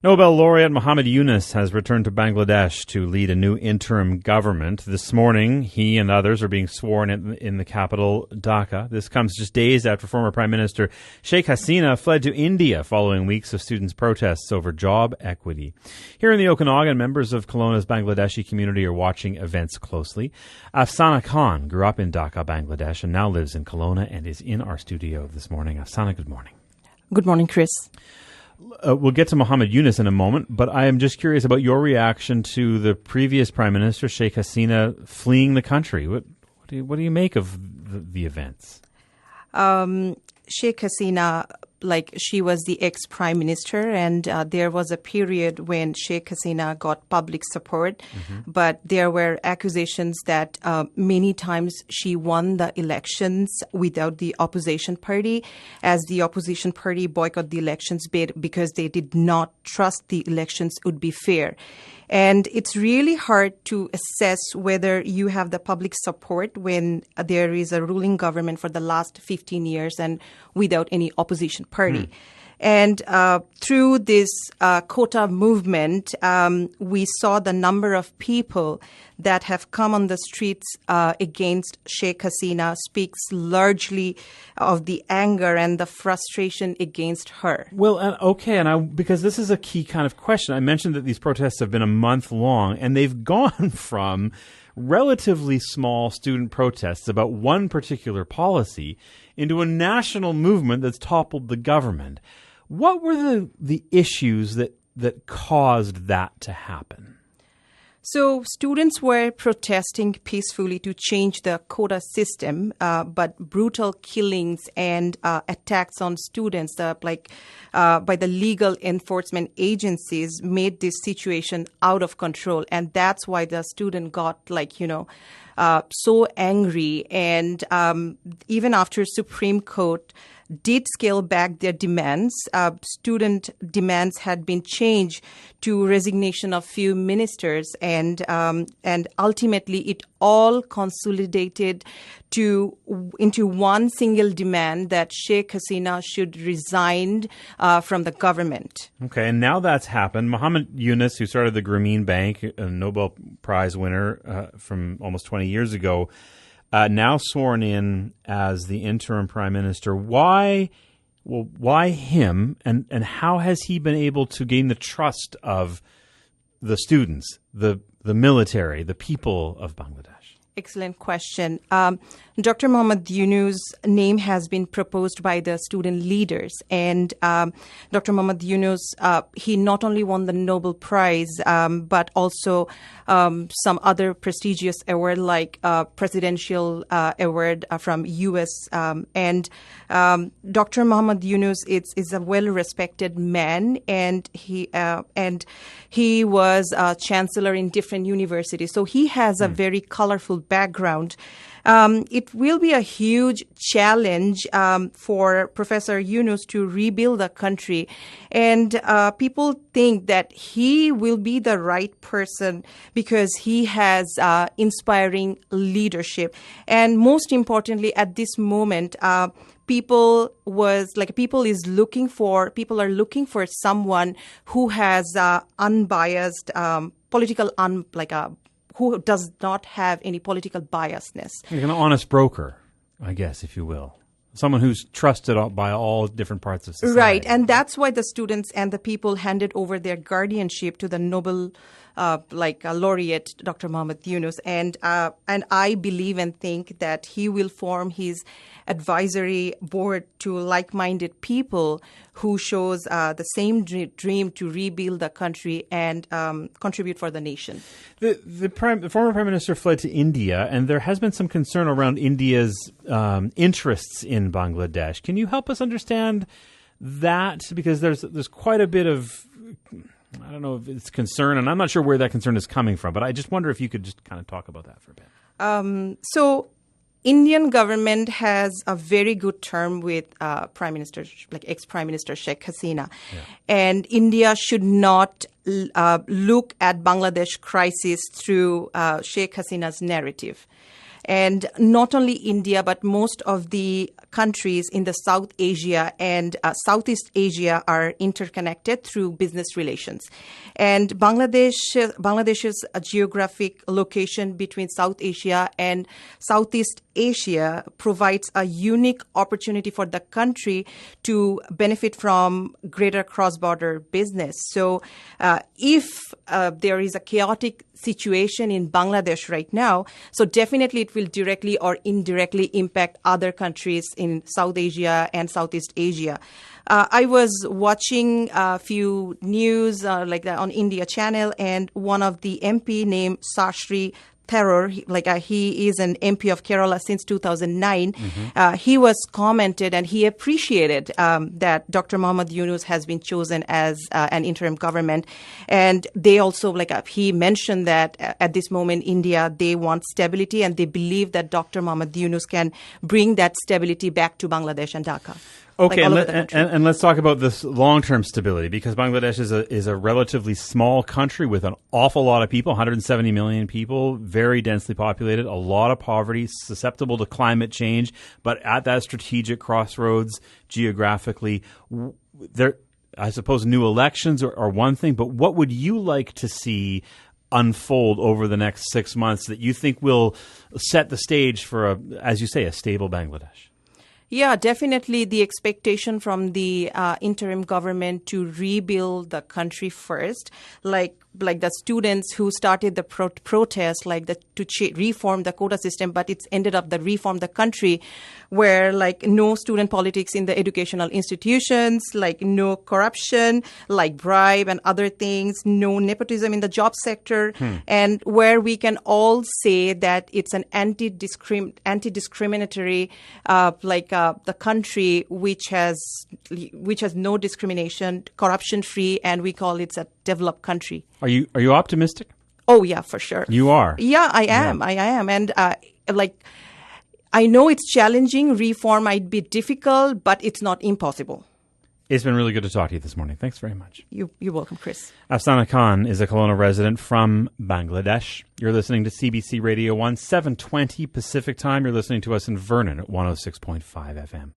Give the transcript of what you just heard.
Nobel laureate Muhammad Yunus has returned to Bangladesh to lead a new interim government. This morning, he and others are being sworn in the capital, Dhaka. This comes just days after former Prime Minister Sheikh Hasina fled to India following weeks of students' protests over job equity. Here in the Okanagan, members of Kelowna's Bangladeshi community are watching events closely. Afsana Khan grew up in Dhaka, Bangladesh, and now lives in Kelowna and is in our studio this morning. Afsana, good morning. Good morning, Chris. We'll get to Muhammad Yunus in a moment, but I am just curious about your reaction to the previous Prime Minister, Sheikh Hasina, fleeing the country. What do you make of the events? Sheikh Hasina, she was the ex-prime minister, and there was a period when Sheikh Hasina got public support, but there were accusations that many times she won the elections without the opposition party, as the opposition party boycotted the elections because they did not trust the elections would be fair. And it's really hard to assess whether you have the public support when there is a ruling government for the last 15 years and without any opposition party. And through this Quota movement, we saw the number of people that have come on the streets against Sheikh Hasina speaks largely of the anger and the frustration against her. Well, because this is a key kind of question. I mentioned that these protests have been a month long, and they've gone from relatively small student protests about one particular policy into a national movement that's toppled the government. What were the issues that caused that to happen? So students were protesting peacefully to change the quota system, but brutal killings and attacks on students by the legal enforcement agencies made this situation out of control. And that's why the student got so angry. And even after Supreme Court did scale back their demands, student demands had been changed to resignation of few ministers, and ultimately it all consolidated into one single demand that Sheikh Hasina should resign from the government. Okay, and now that's happened. Muhammad Yunus, who started the Grameen Bank, a Nobel Prize winner from almost 20 years ago, now sworn in as the interim prime minister. Why him, and how has he been able to gain the trust of the students, the military, the people of Bangladesh? Excellent question. Dr. Muhammad Yunus' name has been proposed by the student leaders. And Dr. Muhammad Yunus, he not only won the Nobel Prize, but also some other prestigious award like presidential award from U.S. And Dr. Muhammad Yunus is a well-respected man, and he was a chancellor in different universities. So he has a very colorful background. It will be a huge challenge for Professor Yunus to rebuild the country. And people think that he will be the right person because he has inspiring leadership. And most importantly, at this moment, people are looking for someone who has unbiased who does not have any political biasness. Like an honest broker, I guess, if you will. Someone who's trusted by all different parts of society. Right, and that's why the students and the people handed over their guardianship to the Nobel laureate, Dr. Muhammad Yunus. And I believe and think that he will form his advisory board to like-minded people who shows the same dream to rebuild the country and contribute for the nation. The former Prime Minister fled to India, and there has been some concern around India's interests in Bangladesh. Can you help us understand that? Because there's quite a bit of, I don't know if it's concern, and I'm not sure where that concern is coming from, but I just wonder if you could just kind of talk about that for a bit. So Indian government has a very good term with Prime Minister, ex-Prime Minister Sheikh Hasina. Yeah. And India should not look at Bangladesh crisis through Sheikh Hasina's narrative. And not only India, but most of the countries in the South Asia and Southeast Asia are interconnected through business relations. And Bangladesh's geographic location between South Asia and Southeast Asia provides a unique opportunity for the country to benefit from greater cross-border business. So if there is a chaotic situation in Bangladesh right now, so definitely it will directly or indirectly impact other countries in South Asia and Southeast Asia. I was watching a few news like that on India Channel, and one of the MP named Sashri Tharoor, he is an MP of Kerala since 2009. He was commented and he appreciated that Dr. Muhammad Yunus has been chosen as an interim government. And they also, he mentioned that at this moment, India, they want stability and they believe that Dr. Muhammad Yunus can bring that stability back to Bangladesh and Dhaka. Okay, and let's talk about this long-term stability, because Bangladesh is a relatively small country with an awful lot of people, 170 million people, very densely populated, a lot of poverty, susceptible to climate change, but at that strategic crossroads geographically, there, I suppose new elections are one thing, but what would you like to see unfold over the next 6 months that you think will set the stage for, as you say, a stable Bangladesh? Yeah, definitely the expectation from the interim government to rebuild the country first, like the students who started the protest, to reform the quota system, but it's ended up that reform the country where no student politics in the educational institutions, no corruption, bribe and other things, no nepotism in the job sector, and where we can all say that it's an anti-discriminatory, the country which has no discrimination, corruption free, and we call it a developed country. Are you optimistic? Oh yeah, for sure. You are. Yeah, I am. Yeah. I am, and I know it's challenging. Reform might be difficult, but it's not impossible. It's been really good to talk to you this morning. Thanks very much. You're welcome, Chris. Afsana Khan is a Kelowna resident from Bangladesh. You're listening to CBC Radio 1, 720 Pacific Time. You're listening to us in Vernon at 106.5 FM.